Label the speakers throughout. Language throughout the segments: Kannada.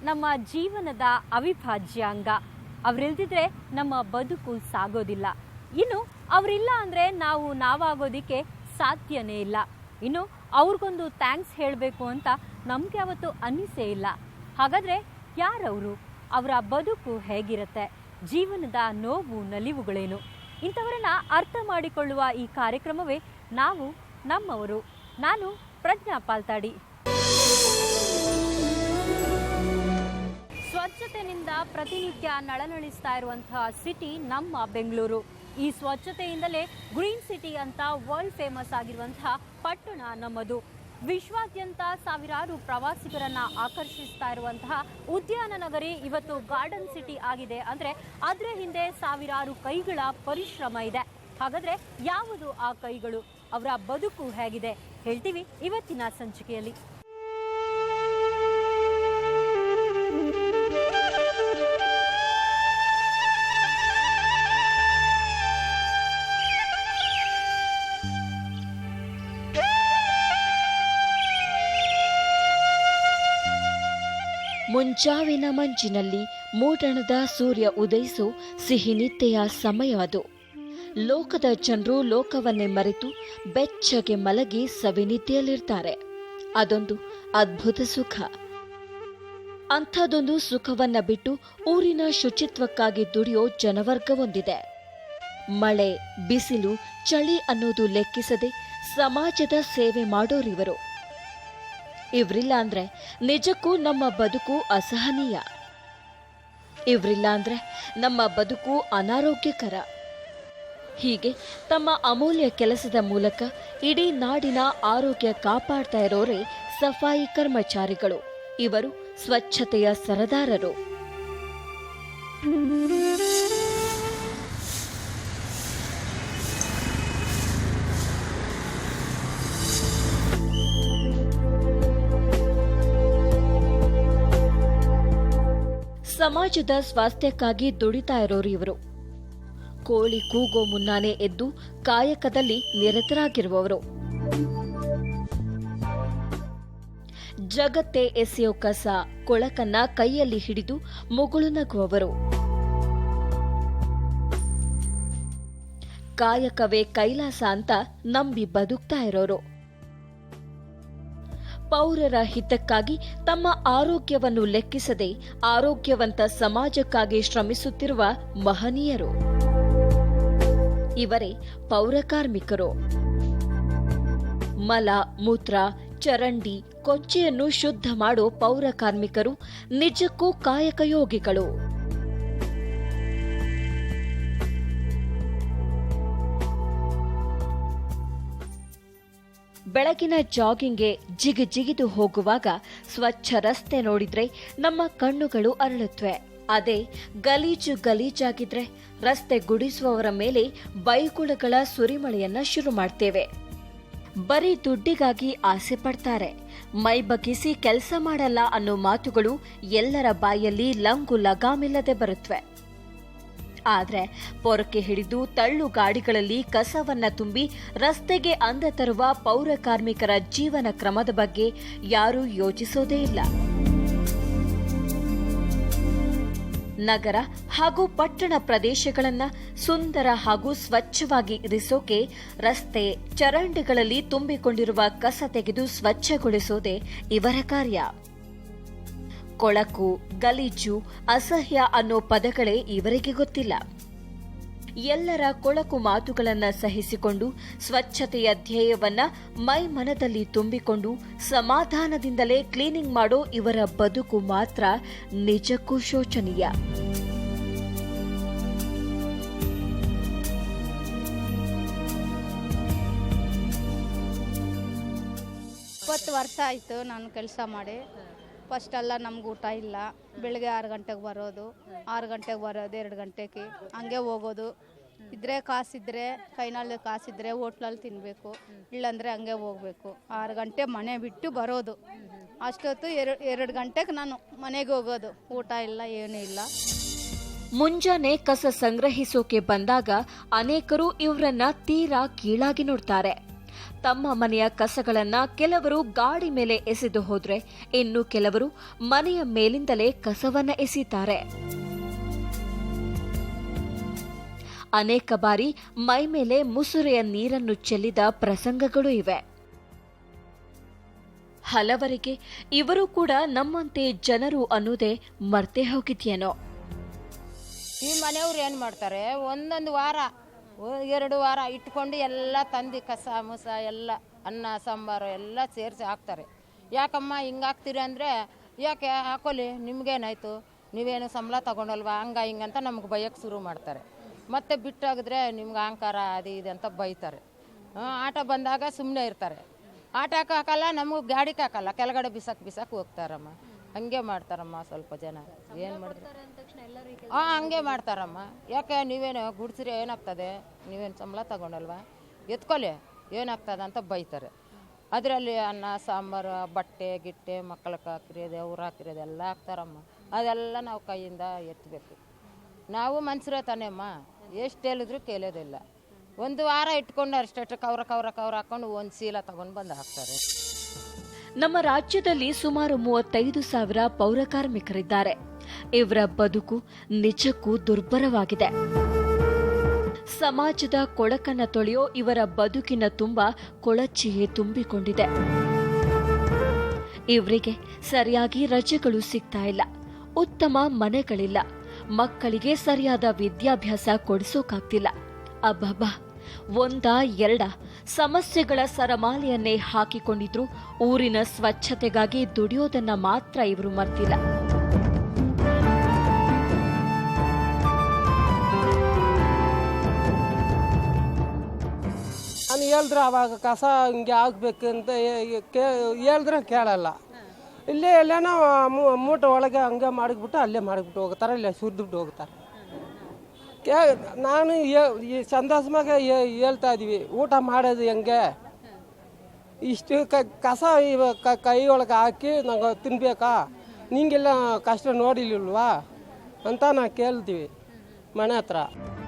Speaker 1: ನಮ್ಮ ಜೀವನದ ಅವಿಭಾಜ್ಯ ಅಂಗ. ಅವರಿಲ್ದಿದ್ರೆ ನಮ್ಮ ಬದುಕು ಸಾಗೋದಿಲ್ಲ. ಇನ್ನು ಅವರಿಲ್ಲ ಅಂದರೆ ನಾವು ನಾವಾಗೋದಿಕ್ಕೆ ಸಾಧ್ಯನೇ ಇಲ್ಲ. ಇನ್ನು ಅವ್ರಿಗೊಂದು ಥ್ಯಾಂಕ್ಸ್ ಹೇಳಬೇಕು ಅಂತ ನಮ್ಗೆ ಯಾವತ್ತೂ ಅನ್ನಿಸೇ ಇಲ್ಲ. ಹಾಗಾದರೆ ಯಾರವರು? ಅವರ ಬದುಕು ಹೇಗಿರುತ್ತೆ? ಜೀವನದ ನೋವು ನಲಿವುಗಳೇನು? ಇಂಥವರನ್ನ ಅರ್ಥ ಮಾಡಿಕೊಳ್ಳುವ ಈ ಕಾರ್ಯಕ್ರಮವೇ ನಾವು ನಮ್ಮವರು. ನಾನು ಪ್ರಜ್ಞಾ ಪಾಲ್ತಾಡಿ. ಸ್ವಚ್ಛತೆಯಿಂದ ಪ್ರತಿನಿತ್ಯ ನಳನಳಿಸ್ತಾ ಇರುವಂತಹ ಸಿಟಿ ನಮ್ಮ ಬೆಂಗಳೂರು. ಈ ಸ್ವಚ್ಛತೆಯಿಂದಲೇ ಗ್ರೀನ್ ಸಿಟಿ ಅಂತ ವರ್ಲ್ಡ್ ಫೇಮಸ್ ಆಗಿರುವಂತಹ ಪಟ್ಟಣ ನಮ್ಮದು. ವಿಶ್ವಾದ್ಯಂತ ಸಾವಿರಾರು ಪ್ರವಾಸಿಗರನ್ನ ಆಕರ್ಷಿಸ್ತಾ ಇರುವಂತಹ ಉದ್ಯಾನ ನಗರಿ ಇವತ್ತು ಗಾರ್ಡನ್ ಸಿಟಿ ಆಗಿದೆ ಅಂದರೆ ಅದರ ಹಿಂದೆ ಸಾವಿರಾರು ಕೈಗಳ ಪರಿಶ್ರಮ ಇದೆ. ಹಾಗಾದ್ರೆ ಯಾವುದು ಆ ಕೈಗಳು? ಅವರ ಬದುಕು ಹೇಗಿದೆ? ಹೇಳ್ತೀವಿ ಇವತ್ತಿನ ಸಂಚಿಕೆಯಲ್ಲಿ.
Speaker 2: ಮುಂಜಾವಿನ ಮಂಜಿನಲ್ಲಿ ಮೂಡಣದ ಸೂರ್ಯ ಉದಯಿಸೋ ಸಿಹಿ ನಿದ್ದೆಯ ಸಮಯ ಅದು. ಲೋಕದ ಜನರು ಲೋಕವನ್ನೇ ಮರೆತು ಬೆಚ್ಚಗೆ ಮಲಗಿ ಸವಿನಿದ್ದೆಯಲ್ಲಿರ್ತಾರೆ. ಅದೊಂದು ಅದ್ಭುತ ಸುಖ. ಅಂಥದೊಂದು ಸುಖವನ್ನ ಬಿಟ್ಟು ಊರಿನ ಶುಚಿತ್ವಕ್ಕಾಗಿ ದುಡಿಯೋ ಜನವರ್ಗವೊಂದಿದೆ. ಮಳೆ, ಬಿಸಿಲು, ಚಳಿ ಅನ್ನೋದು ಲೆಕ್ಕಿಸದೆ ಸಮಾಜದ ಸೇವೆ ಮಾಡೋರಿವರು. ಇವರಿಲ್ಲ ಅಂದ್ರೆ ನಿಜಕ್ಕೂ ನಮ್ಮ ಬದುಕು ಅಸಹನೀಯ. ಇವರಿಲ್ಲ ಅಂದ್ರೆ ನಮ್ಮ ಬದುಕು ಅನಾರೋಗ್ಯಕರ. ಹೀಗೆ ತಮ್ಮ ಅಮೂಲ್ಯ ಕೆಲಸದ ಮೂಲಕ ಇಡೀ ನಾಡಿನ ಆರೋಗ್ಯ ಕಾಪಾಡ್ತಾ ಇರೋರೇ ಸಫಾಯಿ ಕರ್ಮಚಾರಿಗಳು. ಇವರು ಸ್ವಚ್ಛತೆಯ ಸರದಾರರು. ಸಮಾಜದ ಸ್ವಾಸ್ಥ್ಯಕ್ಕಾಗಿ ದುಡಿತಾ ಇರೋರು ಇವರು. ಕೋಳಿ ಕೂಗೋ ಮುನ್ನಾನೆ ಎದ್ದು ಕಾಯಕದಲ್ಲಿ ನಿರತರಾಗಿರುವವರು. ಜಗತ್ತೇ ಎಸೆಯೋ ಕಸ, ಕೊಳಕನ್ನ ಕೈಯಲ್ಲಿ ಹಿಡಿದು ಮುಗುಳು ನಗುವವರು. ಕಾಯಕವೇ ಕೈಲಾಸ ಅಂತ ನಂಬಿ ಬದುಕ್ತಾ ಇರೋರು. ಪೌರರ ಹಿತಕ್ಕಾಗಿ ತಮ್ಮ ಆರೋಗ್ಯವನ್ನು ಲೆಕ್ಕಿಸದೆ ಆರೋಗ್ಯವಂತ ಸಮಾಜಕ್ಕಾಗಿ ಶ್ರಮಿಸುತ್ತಿರುವ ಮಹನೀಯರು. ಇವರೇ ಪೌರ ಕಾರ್ಮಿಕರು. ಮಲ, ಮೂತ್ರ, ಚರಂಡಿ, ಕೊಚ್ಚೆಯನ್ನು ಶುದ್ಧ ಮಾಡೋ ಪೌರ ಕಾರ್ಮಿಕರು ನಿಜಕ್ಕೂ ಕಾಯಕ ಯೋಗಿಗಳು. ಬೆಳಗಿನ ಜಾಗಿಂಗ್ಗೆ ಜಿಗಿದು ಹೋಗುವಾಗ ಸ್ವಚ್ಛ ರಸ್ತೆ ನೋಡಿದ್ರೆ ನಮ್ಮ ಕಣ್ಣುಗಳು ಅರಳುತ್ತವೆ. ಅದೇ ಗಲೀಜಾಗಿದ್ರೆ ರಸ್ತೆ ಗುಡಿಸುವವರ ಮೇಲೆ ಬೈಗುಳಗಳ ಸುರಿಮಳೆಯನ್ನ ಶುರು ಮಾಡ್ತೇವೆ. ಬರೀ ದುಡ್ಡಿಗಾಗಿ ಆಸೆ ಪಡ್ತಾರೆ. ಮೈ ಬಗ್ಗಿಸಿ ಕೆಲಸ ಮಾಡಲ್ಲ ಅನ್ನೋ ಮಾತುಗಳು ಎಲ್ಲರ ಬಾಯಲ್ಲಿ ಲಂಗು ಲಗಾಮಿಲ್ಲದೆ ಬರುತ್ತವೆ. ಆದ್ರೆ ಪೊರಕೆ ಹಿಡಿದು ತಳ್ಳು ಗಾಡಿಗಳಲ್ಲಿ ಕಸವನ್ನ ತುಂಬಿ ರಸ್ತೆಗೆ ಅಂದ ತರುವ ಪೌರ ಕಾರ್ಮಿಕರ ಜೀವನ ಕ್ರಮದ ಬಗ್ಗೆ ಯಾರೂ ಯೋಚಿಸೋದೇ ಇಲ್ಲ. ನಗರ ಹಾಗೂ ಪಟ್ಟಣ ಪ್ರದೇಶಗಳನ್ನ ಸುಂದರ ಹಾಗೂ ಸ್ವಚ್ಛವಾಗಿ ಇರಿಸೋಕೆ ರಸ್ತೆ, ಚರಂಡಿಗಳಲ್ಲಿ ತುಂಬಿಕೊಂಡಿರುವ ಕಸ ತೆಗೆದು ಸ್ವಚ್ಛಗೊಳಿಸೋದೇ ಇವರ ಕಾರ್ಯ. ಕೊಳಕು, ಗಲೀಜು, ಅಸಹ್ಯ ಅನ್ನೋ ಪದಗಳೇ ಇವರಿಗೆ ಗೊತ್ತಿಲ್ಲ. ಎಲ್ಲರ ಕೊಳಕು ಮಾತುಗಳನ್ನ ಸಹಿಸಿಕೊಂಡು ಸ್ವಚ್ಛತೆಯ ಧ್ಯೇಯವನ್ನ ಮೈ ಮನದಲ್ಲಿ ತುಂಬಿಕೊಂಡು ಸಮಾಧಾನದಿಂದಲೇ ಕ್ಲೀನಿಂಗ್ ಮಾಡೋ ಇವರ ಬದುಕು ಮಾತ್ರ ನಿಜಕ್ಕೂ ಶೋಚನೀಯ.
Speaker 3: 20 ವರ್ಷ ಆಯಿತು ನಾನು ಕೆಲಸ ಮಾಡಿ. ಫಸ್ಟೆಲ್ಲ ನಮ್ಗೆ ಊಟ ಇಲ್ಲ. ಬೆಳಗ್ಗೆ 6 ಗಂಟೆಗೆ ಬರೋದು, 6 ಗಂಟೆಗೆ ಬರೋದು, 2 ಗಂಟೆಗೆ ಹಂಗೆ ಹೋಗೋದು. ಇದ್ರೆ ಕಾಸಿದ್ರೆ ಕೈನಲ್ಲಿ ಕಾಸಿದ್ರೆ ಹೋಟ್ಲಲ್ಲಿ ತಿನ್ನಬೇಕು, ಇಲ್ಲಾಂದರೆ ಹಂಗೆ ಹೋಗಬೇಕು. 6 ಗಂಟೆ ಮನೆ ಬಿಟ್ಟು ಬರೋದು. ಅಷ್ಟೊತ್ತು 2 ಗಂಟೆಗೆ ನಾನು ಮನೆಗೆ ಹೋಗೋದು. ಊಟ ಇಲ್ಲ, ಏನೂ ಇಲ್ಲ.
Speaker 2: ಮುಂಜಾನೆ ಕಸ ಸಂಗ್ರಹಿಸೋಕೆ ಬಂದಾಗ ಅನೇಕರು ಇವರನ್ನ ತೀರಾ ಕೀಳಾಗಿ ನೋಡ್ತಾರೆ. ತಮ್ಮ ಮನೆಯ ಕಸಗಳನ್ನ ಕೆಲವರು ಗಾಡಿ ಮೇಲೆ ಎಸೆದು ಹೋದ್ರೆ ಇನ್ನು ಕೆಲವರು ಮನೆಯ ಮೇಲಿಂದಲೇ ಕಸವನ್ನ ಎಸೀತಾರೆ. ಅನೇಕ ಬಾರಿ ಮೈ ಮೇಲೆ ಮುಸುರೆಯ ನೀರನ್ನು ಚೆಲ್ಲಿದ ಪ್ರಸಂಗಗಳು ಇವೆ. ಹಲವರಿಗೆ ಇವರು ಕೂಡ ನಮ್ಮಂತೆ ಜನರು ಅನ್ನೋದೇ ಮರ್ತೇ ಹೋಗಿದ್ಯೇನೋ.
Speaker 4: ಈ ಮನೆಯವ್ರು ಏನು ಮಾಡ್ತಾರೆ, ಒಂದೊಂದು ವಾರ 2 ವಾರ ಇಟ್ಕೊಂಡು ಎಲ್ಲ ತಂದು ಕಸ ಮುಸ ಎಲ್ಲ ಅನ್ನ ಸಾಂಬಾರು ಎಲ್ಲ ಸೇರಿಸಿ ಹಾಕ್ತಾರೆ. ಯಾಕಮ್ಮ ಹಿಂಗಾಗ್ತೀರಿ ಅಂದರೆ, ಯಾಕೆ ಹಾಕೊಳ್ಳಿ, ನಿಮ್ಗೇನಾಯ್ತು, ನೀವೇನು ಸಂಬಳ ತಗೊಂಡಲ್ವಾ, ಹಿಂಗಂತ ನಮ್ಗೆ ಬೈಯೋಕ್ಕೆ ಶುರು ಮಾಡ್ತಾರೆ. ಮತ್ತೆ ಬಿಟ್ಟಾಗಿದ್ರೆ ನಿಮ್ಗೆ ಅಹಂಕಾರ ಅದು ಇದು ಅಂತ ಬೈತಾರೆ. ಆಟ ಬಂದಾಗ ಸುಮ್ಮನೆ ಇರ್ತಾರೆ. ಆಟಕ್ಕೆ ಹಾಕಲ್ಲ, ನಮಗೆ ಗಾಡಿಗೆ ಹಾಕಲ್ಲ, ಕೆಳಗಡೆ ಬಿಸಾಕ್ ಹೋಗ್ತಾರಮ್ಮ. ಹಂಗೆ ಮಾಡ್ತಾರಮ್ಮ ಸ್ವಲ್ಪ ಜನ. ಏನು ಮಾಡಿದ್ರೆ ಹಂಗೆ ಮಾಡ್ತಾರಮ್ಮ. ಯಾಕೆ ನೀವೇನು ಗುಡ್ಸಿರಿ ಏನಾಗ್ತದೆ, ನೀವೇನು ಸಂಬಳ ತಗೊಂಡಲ್ವಾ, ಎತ್ಕೊಳ್ಳಿ ಏನಾಗ್ತದೆ ಅಂತ ಬೈತಾರೆ. ಅದರಲ್ಲಿ ಅನ್ನ ಸಾಂಬಾರು ಬಟ್ಟೆ ಗಿಟ್ಟೆ ಮಕ್ಕಳಿಗೆ ಹಾಕಿರೋದು ಅವ್ರು ಹಾಕಿರೋದು ಎಲ್ಲ ಹಾಕ್ತಾರಮ್ಮ. ಅದೆಲ್ಲ ನಾವು ಕೈಯಿಂದ ಎತ್ತಬೇಕು. ನಾವು ಮನ್ಸರೇ ತಾನೇಮ್ಮ, ಎಷ್ಟು ಹೇಳಿದ್ರು ಕೇಳೋದಿಲ್ಲ. 1 ವಾರ ಇಟ್ಕೊಂಡು ಅಷ್ಟಷ್ಟು ಕವ್ರ ಹಾಕೊಂಡು ಒಂದು ಚೀಲ ತಗೊಂಡು ಬಂದು ಹಾಕ್ತಾರೆ.
Speaker 2: ನಮ್ಮ ರಾಜ್ಯದಲ್ಲಿ ಸುಮಾರು 35,000 ಪೌರ ಕಾರ್ಮಿಕರಿದ್ದಾರೆ. ಇವರ ಬದುಕು ನಿಜಕ್ಕೂ ದುರ್ಭರವಾಗಿದೆ. ಸಮಾಜದ ಕೊಳಕನ್ನ ತೊಳೆಯೋ ಇವರ ಬದುಕಿನ ತುಂಬ ಕೊಳಚೆಯೇ ತುಂಬಿಕೊಂಡಿದೆ. ಇವರಿಗೆ ಸರಿಯಾಗಿ ರಜೆಗಳು ಸಿಗ್ತಾ ಇಲ್ಲ, ಉತ್ತಮ ಮನೆಗಳಿಲ್ಲ, ಮಕ್ಕಳಿಗೆ ಸರಿಯಾದ ವಿದ್ಯಾಭ್ಯಾಸ ಕೊಡಿಸೋಕಾಗ್ತಿಲ್ಲ. ಅಬ್ಬಬ್ಬಾ, 1-2 ಸಮಸ್ಯೆಗಳ ಸರಮಾಲೆಯನ್ನೇ ಹಾಕಿಕೊಂಡಿದ್ರು ಊರಿನ ಸ್ವಚ್ಛತೆಗಾಗಿ ದುಡಿಯೋದನ್ನ ಮಾತ್ರ ಇವರು ಮರ್ತಿಲ್ಲ.
Speaker 5: ನಾನು ಹೇಳಿದ್ರೆ ಅವಾಗ ಕಸ ಹಿಂಗೆ ಆಗ್ಬೇಕಂತ ಹೇಳಿದ್ರೆ ಕೇಳಲ್ಲ. ಇಲ್ಲೇ ಎಲ್ಲೇನೋ ಮೂಟೆ ಒಳಗೆ ಹಂಗೆ ಮಾಡಿಬಿಟ್ಟು ಅಲ್ಲೇ ಮಾಡಿಬಿಟ್ಟು ಹೋಗ್ತಾರೆ, ಇಲ್ಲೇ ಸುರಿದ್ಬಿಟ್ಟು ಹೋಗ್ತಾರೆ. ನಾನು ಈ ಸಂತೋಷமாக ಹೇಳ್ತಾ ಇದ್ದೀವಿ, ಊಟ ಮಾಡೋದು ಹೆಂಗೆ, ಇಷ್ಟು ಕಸ ಕೈ ಒಳಗೆ ಹಾಕಿ ನಂಗೆ ತಿನ್ಬೇಕಾ, ನಿಂಗೆಲ್ಲ ಕಷ್ಟ ನೋಡಿಲ್ವಾ ಅಂತ ನಾವು ಕೇಳ್ತೀವಿ ಮನೆ ಹತ್ರ.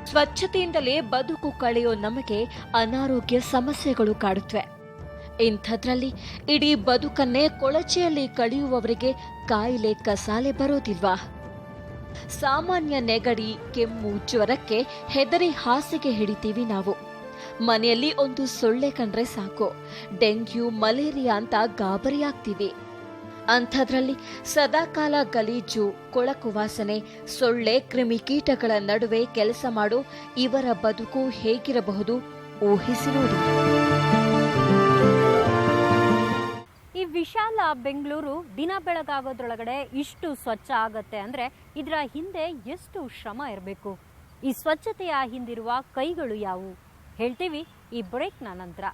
Speaker 2: ಸ್ವಚ್ಛತೆಯಿಂದಲೇ ಬದುಕು ಕಳೆಯೋ ನಮಗೆ ಅನಾರೋಗ್ಯ ಸಮಸ್ಯೆಗಳು ಕಾಡುತ್ತವೆ. ಇಂಥದ್ರಲ್ಲಿ ಇಡೀ ಬದುಕನ್ನೇ ಕೊಳಚೆಯಲ್ಲಿ ಕಳೆಯುವವರಿಗೆ ಕಾಯಿಲೆ ಕಸಾಲೆ ಬರೋದಿಲ್ವಾ? ಸಾಮಾನ್ಯ ನೆಗಡಿ ಕೆಮ್ಮು ಜ್ವರಕ್ಕೆ ಹೆದರಿ ಹಾಸಿಗೆ ಹಿಡಿತೀವಿ ನಾವು. ಮನೆಯಲ್ಲಿ ಒಂದು ಸೊಳ್ಳೆ ಕಂಡ್ರೆ ಸಾಕು, ಡೆಂಗ್ಯೂ ಮಲೇರಿಯಾ ಅಂತ ಗಾಬರಿಯಾಗ್ತೀವಿ. ಅಂಥದ್ರಲ್ಲಿ ಸದಾಕಾಲ ಗಲೀಜು, ಕೊಳಕು ವಾಸನೆ, ಸೊಳ್ಳೆ ಕ್ರಿಮಿಕೀಟಗಳ ನಡುವೆ ಕೆಲಸ ಮಾಡೋ ಇವರ ಬದುಕು ಹೇಗಿರಬಹುದು ಊಹಿಸಿ ನೋಡಿ.
Speaker 1: ಈ ವಿಶಾಲ ಬೆಂಗಳೂರು ದಿನ ಬೆಳಗಾಗೋದ್ರೊಳಗಡೆ ಇಷ್ಟು ಸ್ವಚ್ಛ ಆಗತ್ತೆ ಅಂದ್ರೆ ಇದರ ಹಿಂದೆ ಎಷ್ಟು ಶ್ರಮ ಇರಬೇಕು? ಈ ಸ್ವಚ್ಛತೆಯ ಹಿಂದಿರುವ ಕೈಗಳು ಯಾವುವು ಹೇಳ್ತೀವಿ ಈ ಬ್ರೇಕ್ನ ನಂತರ.